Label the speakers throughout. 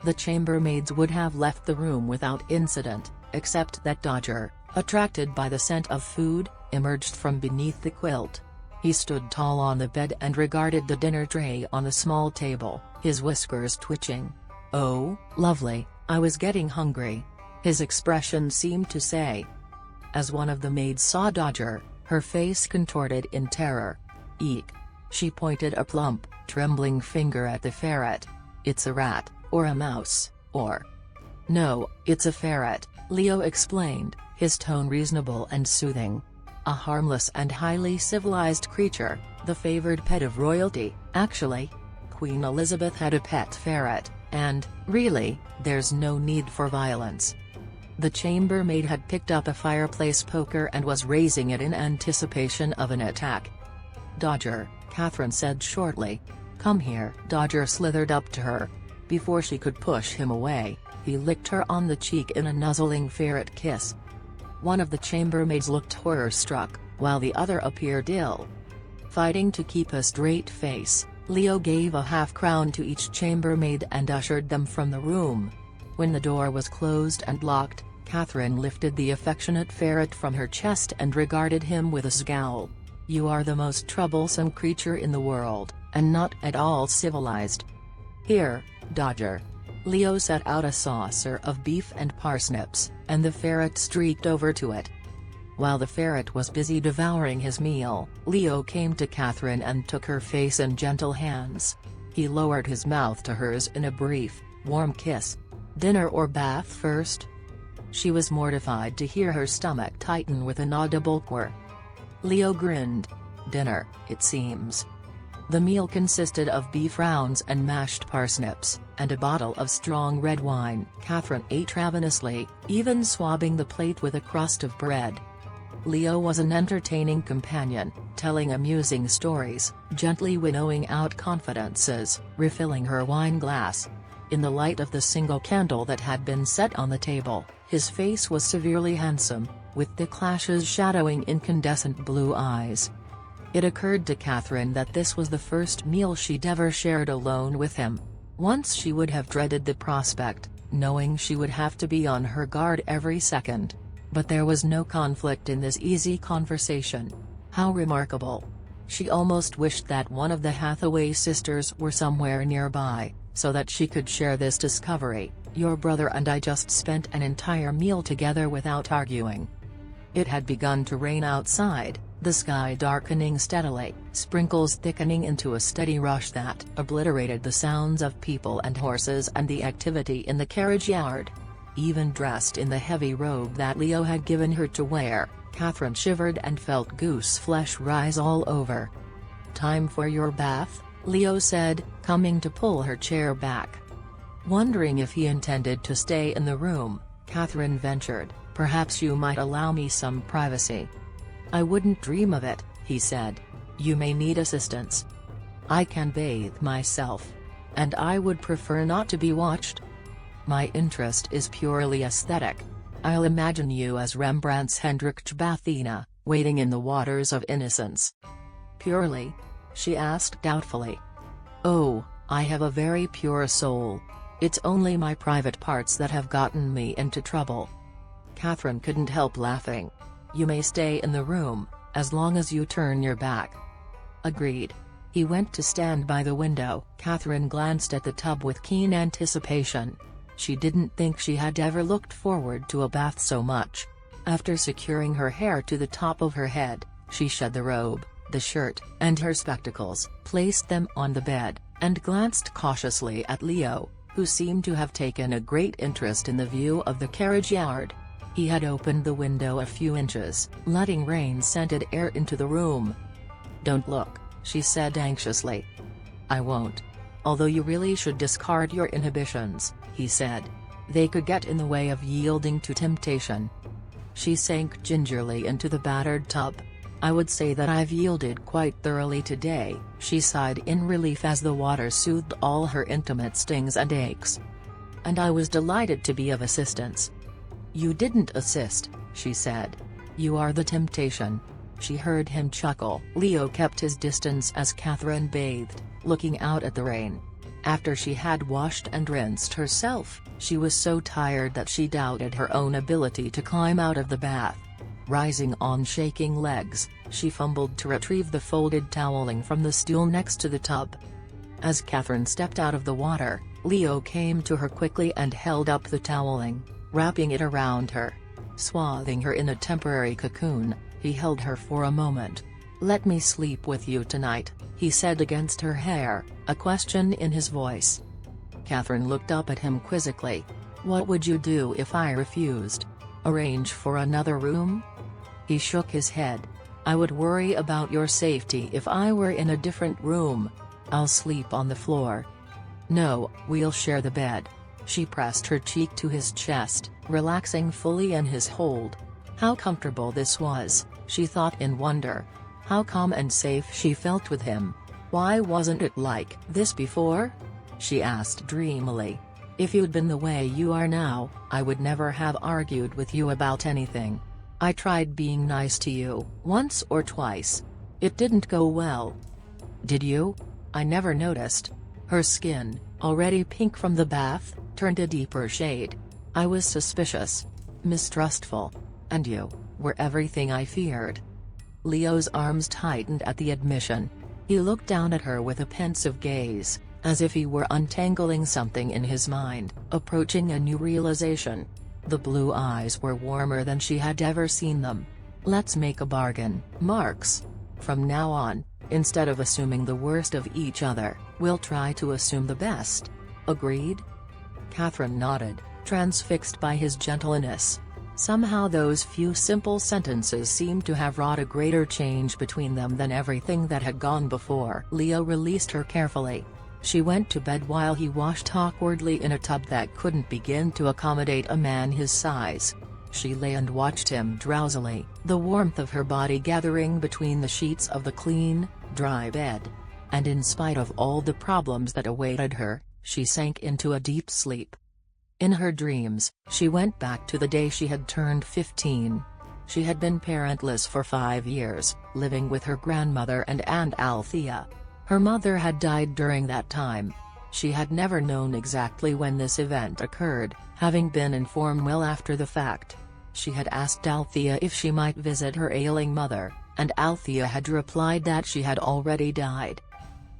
Speaker 1: The chambermaids would have left the room without incident, except that Dodger, attracted by the scent of food, emerged from beneath the quilt. He stood tall on the bed and regarded the dinner tray on the small table, his whiskers twitching. "Oh, lovely, I was getting hungry," his expression seemed to say. As one of the maids saw Dodger, her face contorted in terror. "Eek." She pointed a plump, trembling finger at the ferret. "It's a rat, or a mouse, or—" "No, it's a ferret," Leo explained, his tone reasonable and soothing. "A harmless and highly civilized creature, the favored pet of royalty, actually. Queen Elizabeth had a pet ferret, and, really, there's no need for violence." The chambermaid had picked up a fireplace poker and was raising it in anticipation of an attack. "Dodger," Catherine said shortly. "Come here." Dodger slithered up to her. Before she could push him away, he licked her on the cheek in a nuzzling ferret kiss. One of the chambermaids looked horror-struck, while the other appeared ill. Fighting to keep a straight face, Leo gave a half-crown to each chambermaid and ushered them from the room. When the door was closed and locked, Catherine lifted the affectionate ferret from her chest and regarded him with a scowl. "You are the most troublesome creature in the world, and not at all civilized. Here, Dodger." Leo set out a saucer of beef and parsnips, and the ferret streaked over to it. While the ferret was busy devouring his meal, Leo came to Catherine and took her face in gentle hands. He lowered his mouth to hers in a brief, warm kiss. "Dinner or bath first?" She was mortified to hear her stomach tighten with an audible quirk. Leo grinned. "Dinner, it seems." The meal consisted of beef rounds and mashed parsnips, and a bottle of strong red wine. Catherine ate ravenously, even swabbing the plate with a crust of bread. Leo was an entertaining companion, telling amusing stories, gently winnowing out confidences, refilling her wine glass. In the light of the single candle that had been set on the table, his face was severely handsome, with the clashes shadowing incandescent blue eyes. It occurred to Catherine that this was the first meal she'd ever shared alone with him. Once she would have dreaded the prospect, knowing she would have to be on her guard every second. But there was no conflict in this easy conversation. How remarkable. She almost wished that one of the Hathaway sisters were somewhere nearby, so that she could share this discovery. "Your brother and I just spent an entire meal together without arguing." It had begun to rain outside, the sky darkening steadily, sprinkles thickening into a steady rush that obliterated the sounds of people and horses and the activity in the carriage yard. Even dressed in the heavy robe that Leo had given her to wear, Catherine shivered and felt goose flesh rise all over. "Time for your bath?" Leo said, coming to pull her chair back. Wondering if he intended to stay in the room, Catherine ventured, "Perhaps you might allow me some privacy." "I wouldn't dream of it," he said. "You may need assistance." "I can bathe myself. And I would prefer not to be watched. My interest is purely aesthetic. I'll imagine you as Rembrandt's Hendrik Bathina, wading in the waters of innocence." "Purely?" she asked doubtfully. "Oh, I have a very pure soul. It's only my private parts that have gotten me into trouble." Catherine couldn't help laughing. "You may stay in the room, as long as you turn your back." "Agreed." He went to stand by the window. Catherine glanced at the tub with keen anticipation. She didn't think she had ever looked forward to a bath so much. After securing her hair to the top of her head, she shed the robe, the shirt, and her spectacles, placed them on the bed, and glanced cautiously at Leo, who seemed to have taken a great interest in the view of the carriage yard. He had opened the window a few inches, letting rain-scented air into the room. "Don't look," she said anxiously. "I won't. Although you really should discard your inhibitions," he said. "They could get in the way of yielding to temptation." She sank gingerly into the battered tub. "I would say that I've yielded quite thoroughly today," she sighed in relief as the water soothed all her intimate stings and aches. "And I was delighted to be of assistance." "You didn't assist," she said. "You are the temptation." She heard him chuckle. Leo kept his distance as Catherine bathed, looking out at the rain. After she had washed and rinsed herself, she was so tired that she doubted her own ability to climb out of the bath. Rising on shaking legs, she fumbled to retrieve the folded toweling from the stool next to the tub. As Catherine stepped out of the water, Leo came to her quickly and held up the toweling, wrapping it around her. Swathing her in a temporary cocoon, he held her for a moment. "Let me sleep with you tonight," he said against her hair, a question in his voice. Catherine looked up at him quizzically. "What would you do if I refused? Arrange for another room?" He shook his head. "I would worry about your safety if I were in a different room. I'll sleep on the floor." "No, we'll share the bed." She pressed her cheek to his chest, relaxing fully in his hold. How comfortable this was, she thought in wonder. How calm and safe she felt with him. "Why wasn't it like this before?" she asked dreamily. "If you'd been the way you are now, I would never have argued with you about anything. I tried being nice to you, once or twice. It didn't go well." "Did you? I never noticed." Her skin, already pink from the bath, turned a deeper shade. "I was suspicious. Mistrustful. And you were everything I feared." Leo's arms tightened at the admission. He looked down at her with a pensive gaze, as if he were untangling something in his mind, approaching a new realization. The blue eyes were warmer than she had ever seen them. "Let's make a bargain, Marks. From now on, instead of assuming the worst of each other, we'll try to assume the best. Agreed?" Catherine nodded, transfixed by his gentleness. Somehow those few simple sentences seemed to have wrought a greater change between them than everything that had gone before. Leo released her carefully. She went to bed while he washed awkwardly in a tub that couldn't begin to accommodate a man his size. She lay and watched him drowsily, the warmth of her body gathering between the sheets of the clean, dry bed. And in spite of all the problems that awaited her, she sank into a deep sleep. In her dreams, she went back to the day she had turned 15. She had been parentless for 5 years, living with her grandmother and Aunt Althea. Her mother had died during that time. She had never known exactly when this event occurred, having been informed well after the fact. She had asked Althea if she might visit her ailing mother, and Althea had replied that she had already died.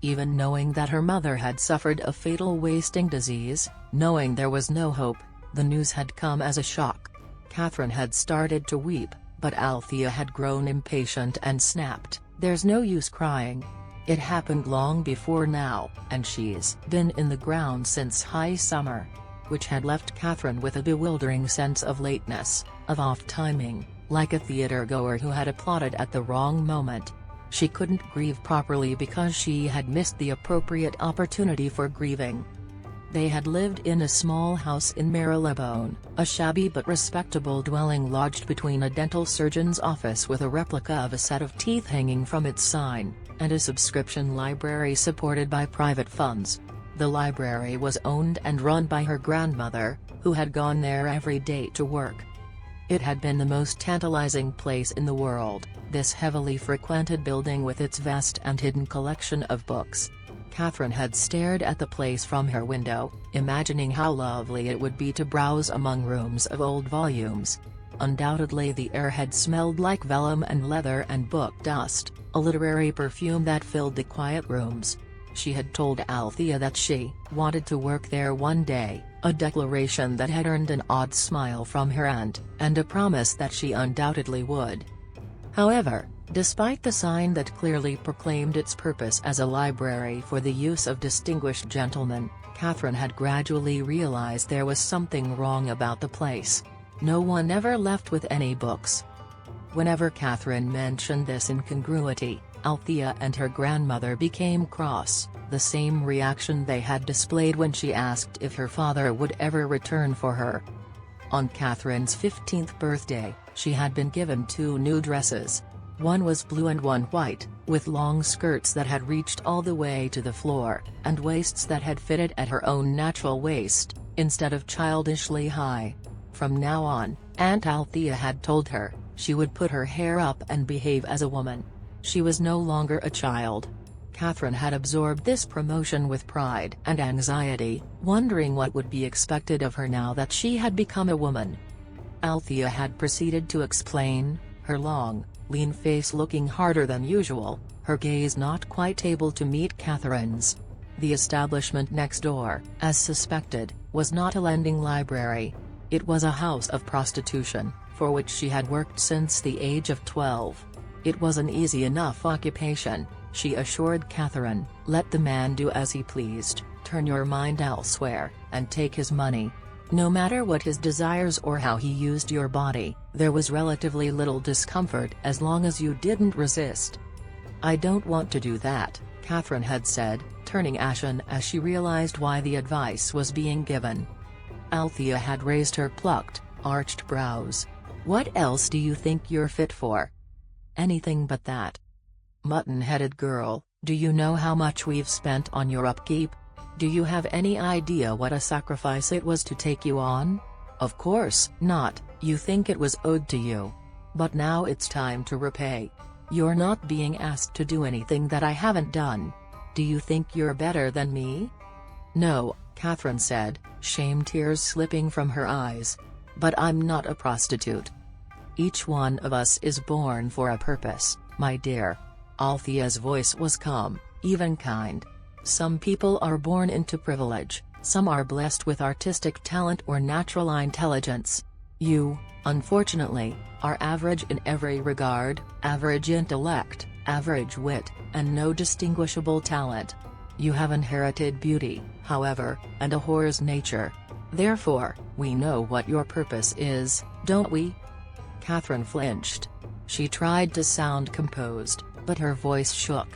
Speaker 1: Even knowing that her mother had suffered a fatal wasting disease, knowing there was no hope, the news had come as a shock. Catherine had started to weep, but Althea had grown impatient and snapped, "There's no use crying. It happened long before now, and she's been in the ground since high summer." Which had left Catherine with a bewildering sense of lateness, of off-timing, like a theater-goer who had applauded at the wrong moment. She couldn't grieve properly because she had missed the appropriate opportunity for grieving. They had lived in a small house in Marylebone, a shabby but respectable dwelling lodged between a dental surgeon's office with a replica of a set of teeth hanging from its sign, and a subscription library supported by private funds. The library was owned and run by her grandmother, who had gone there every day to work. It had been the most tantalizing place in the world, this heavily frequented building with its vast and hidden collection of books. Catherine had stared at the place from her window, imagining how lovely it would be to browse among rooms of old volumes. Undoubtedly the air had smelled like vellum and leather and book dust, a literary perfume that filled the quiet rooms. She had told Althea that she wanted to work there one day, a declaration that had earned an odd smile from her aunt, and a promise that she undoubtedly would. However, despite the sign that clearly proclaimed its purpose as a library for the use of distinguished gentlemen, Catherine had gradually realized there was something wrong about the place. No one ever left with any books. Whenever Catherine mentioned this incongruity, Althea and her grandmother became cross, the same reaction they had displayed when she asked if her father would ever return for her. On Catherine's 15th birthday, she had been given 2 new dresses. One was blue and one white, with long skirts that had reached all the way to the floor, and waists that had fitted at her own natural waist, instead of childishly high. From now on, Aunt Althea had told her, she would put her hair up and behave as a woman. She was no longer a child. Catherine had absorbed this promotion with pride and anxiety, wondering what would be expected of her now that she had become a woman. Althea had proceeded to explain, her long, lean face looking harder than usual, her gaze not quite able to meet Catherine's. The establishment next door, as suspected, was not a lending library. It was a house of prostitution, for which she had worked since the age of 12. It was an easy enough occupation, she assured Catherine. Let the man do as he pleased, turn your mind elsewhere, and take his money. No matter what his desires or how he used your body, there was relatively little discomfort as long as you didn't resist. I don't want to do that, Catherine had said, turning ashen as she realized why the advice was being given. Althea had raised her plucked, arched brows. What else do you think you're fit for? Anything but that. Mutton-headed girl, do you know how much we've spent on your upkeep? Do you have any idea what a sacrifice it was to take you on? Of course not, you think it was owed to you. But now it's time to repay. You're not being asked to do anything that I haven't done. Do you think you're better than me? No, Catherine said, shame tears slipping from her eyes. But I'm not a prostitute. Each one of us is born for a purpose, my dear. Althea's voice was calm, even kind. Some people are born into privilege, some are blessed with artistic talent or natural intelligence. You, unfortunately, are average in every regard, average intellect, average wit, and no distinguishable talent. You have inherited beauty, however, and a whore's nature. Therefore, we know what your purpose is, don't we? Catherine flinched. She tried to sound composed, but her voice shook.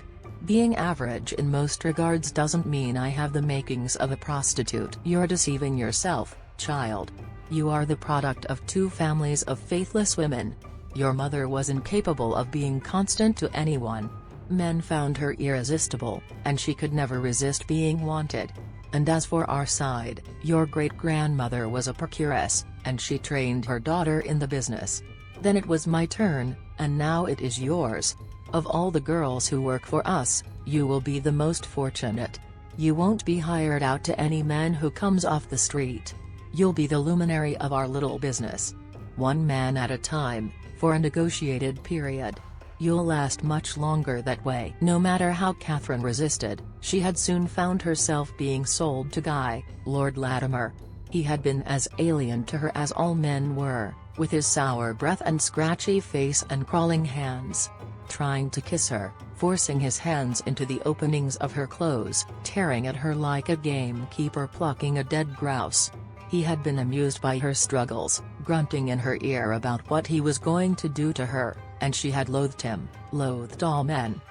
Speaker 1: Being average in most regards doesn't mean I have the makings of a prostitute. You're deceiving yourself, child. You are the product of two families of faithless women. Your mother was incapable of being constant to anyone. Men found her irresistible, and she could never resist being wanted. And as for our side, your great-grandmother was a procuress, and she trained her daughter in the business. Then it was my turn, and now it is yours. Of all the girls who work for us, you will be the most fortunate. You won't be hired out to any man who comes off the street. You'll be the luminary of our little business. One man at a time, for a negotiated period. You'll last much longer that way. No matter how Catherine resisted, she had soon found herself being sold to Guy, Lord Latimer. He had been as alien to her as all men were, with his sour breath and scratchy face and crawling hands. Trying to kiss her, forcing his hands into the openings of her clothes, tearing at her like a gamekeeper plucking a dead grouse. He had been amused by her struggles, grunting in her ear about what he was going to do to her, and she had loathed him, loathed all men.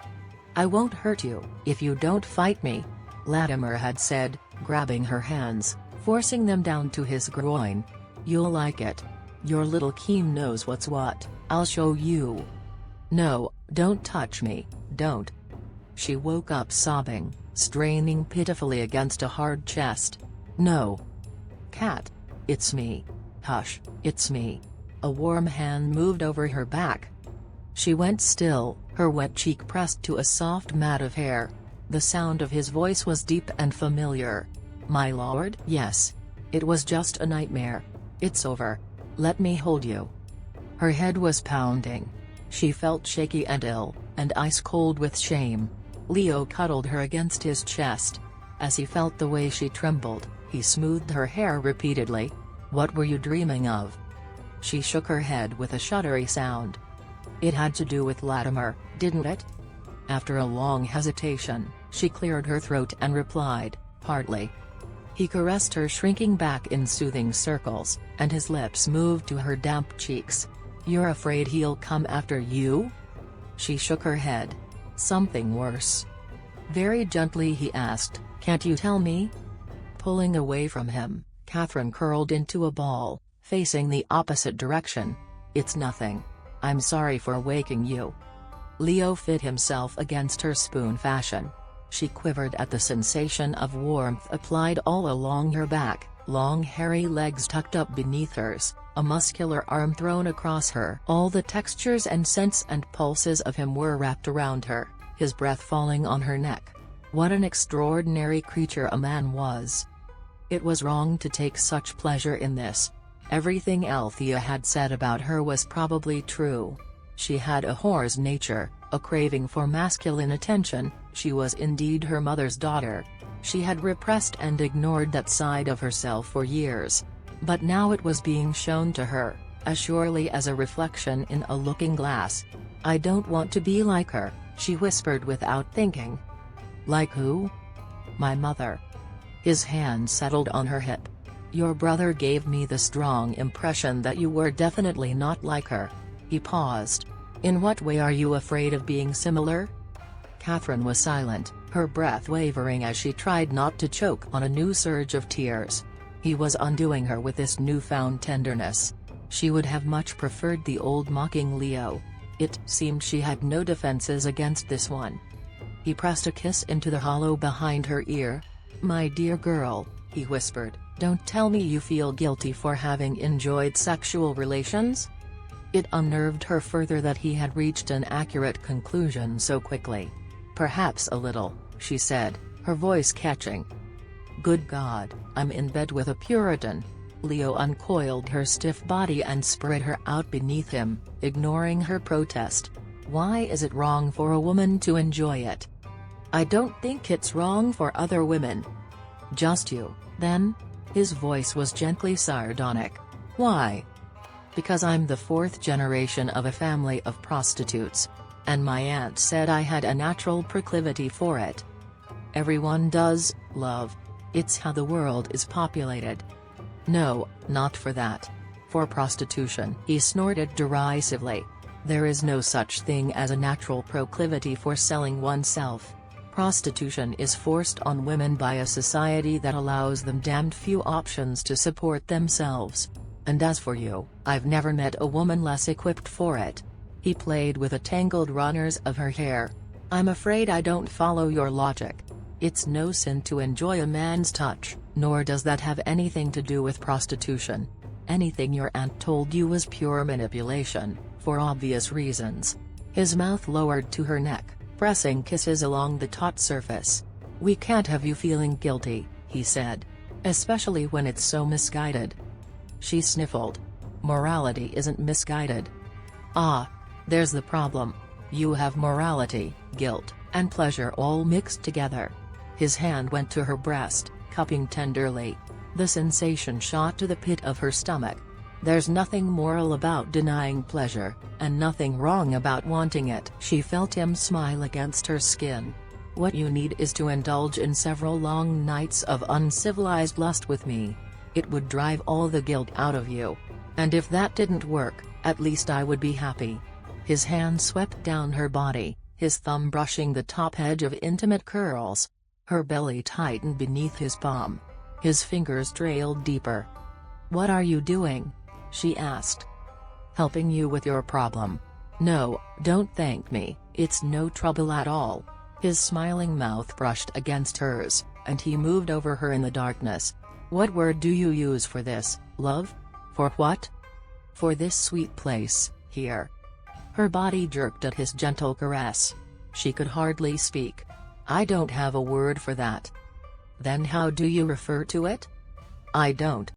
Speaker 1: I won't hurt you, if you don't fight me, Latimer had said, grabbing her hands, forcing them down to his groin. You'll like it. Your little Keem knows what's what, I'll show you. No, don't touch me, don't. She woke up sobbing, straining pitifully against a hard chest. No. Cat. It's me. Hush, it's me. A warm hand moved over her back. She went still, her wet cheek pressed to a soft mat of hair. The sound of his voice was deep and familiar. My lord? Yes. It was just a nightmare. It's over. Let me hold you. Her head was pounding. She felt shaky and ill, and ice-cold with shame. Leo cuddled her against his chest. As he felt the way she trembled, he smoothed her hair repeatedly. What were you dreaming of? She shook her head with a shuddery sound. It had to do with Latimer, didn't it? After a long hesitation, she cleared her throat and replied, partly. He caressed her shrinking back in soothing circles, and his lips moved to her damp cheeks. You're afraid he'll come after you? She shook her head. Something worse. Very gently he asked, can't you tell me? Pulling away from him, Catherine curled into a ball, facing the opposite direction. It's nothing. I'm sorry for waking you. Leo fit himself against her spoon fashion. She quivered at the sensation of warmth applied all along her back, long hairy legs tucked up beneath hers, a muscular arm thrown across her. All the textures and scents and pulses of him were wrapped around her, his breath falling on her neck. What an extraordinary creature a man was. It was wrong to take such pleasure in this. Everything Althea had said about her was probably true. She had a whore's nature, a craving for masculine attention. She was indeed her mother's daughter. She had repressed and ignored that side of herself for years. But now it was being shown to her, as surely as a reflection in a looking glass. "I don't want to be like her," she whispered without thinking. "Like who?" "My mother." His hand settled on her hip. "Your brother gave me the strong impression that you were definitely not like her." He paused. "In what way are you afraid of being similar?" Catherine was silent, her breath wavering as she tried not to choke on a new surge of tears. He was undoing her with this newfound tenderness. She would have much preferred the old mocking Leo. It seemed she had no defenses against this one. He pressed a kiss into the hollow behind her ear. "My dear girl," he whispered, "don't tell me you feel guilty for having enjoyed sexual relations?" It unnerved her further that he had reached an accurate conclusion so quickly. "Perhaps a little," she said, her voice catching. "Good God, I'm in bed with a Puritan." Leo uncoiled her stiff body and spread her out beneath him, ignoring her protest. "Why is it wrong for a woman to enjoy it?" "I don't think it's wrong for other women." "Just you, then?" His voice was gently sardonic. "Why?" "Because I'm the fourth generation of a family of prostitutes. And my aunt said I had a natural proclivity for it." "Everyone does, love. It's how the world is populated." "No, not for that. For prostitution," he snorted derisively. "There is no such thing as a natural proclivity for selling oneself. Prostitution is forced on women by a society that allows them damned few options to support themselves. And as for you, I've never met a woman less equipped for it." He played with the tangled runners of her hair. "I'm afraid I don't follow your logic. It's no sin to enjoy a man's touch, nor does that have anything to do with prostitution. Anything your aunt told you was pure manipulation, for obvious reasons." His mouth lowered to her neck, pressing kisses along the taut surface. "We can't have you feeling guilty," he said. "Especially when it's so misguided." She sniffled. "Morality isn't misguided." "Ah. There's the problem. You have morality, guilt, and pleasure all mixed together." His hand went to her breast, cupping tenderly. The sensation shot to the pit of her stomach. "There's nothing moral about denying pleasure, and nothing wrong about wanting it." She felt him smile against her skin. "What you need is to indulge in several long nights of uncivilized lust with me. It would drive all the guilt out of you. And if that didn't work, at least I would be happy." His hand swept down her body, his thumb brushing the top edge of intimate curls. Her belly tightened beneath his palm. His fingers trailed deeper. "What are you doing?" she asked. "Helping you with your problem. No, don't thank me, it's no trouble at all." His smiling mouth brushed against hers, and he moved over her in the darkness. "What word do you use for this, love?" "For what?" "For this sweet place, here." Her body jerked at his gentle caress. She could hardly speak. "I don't have a word for that." "Then how do you refer to it?" "I don't.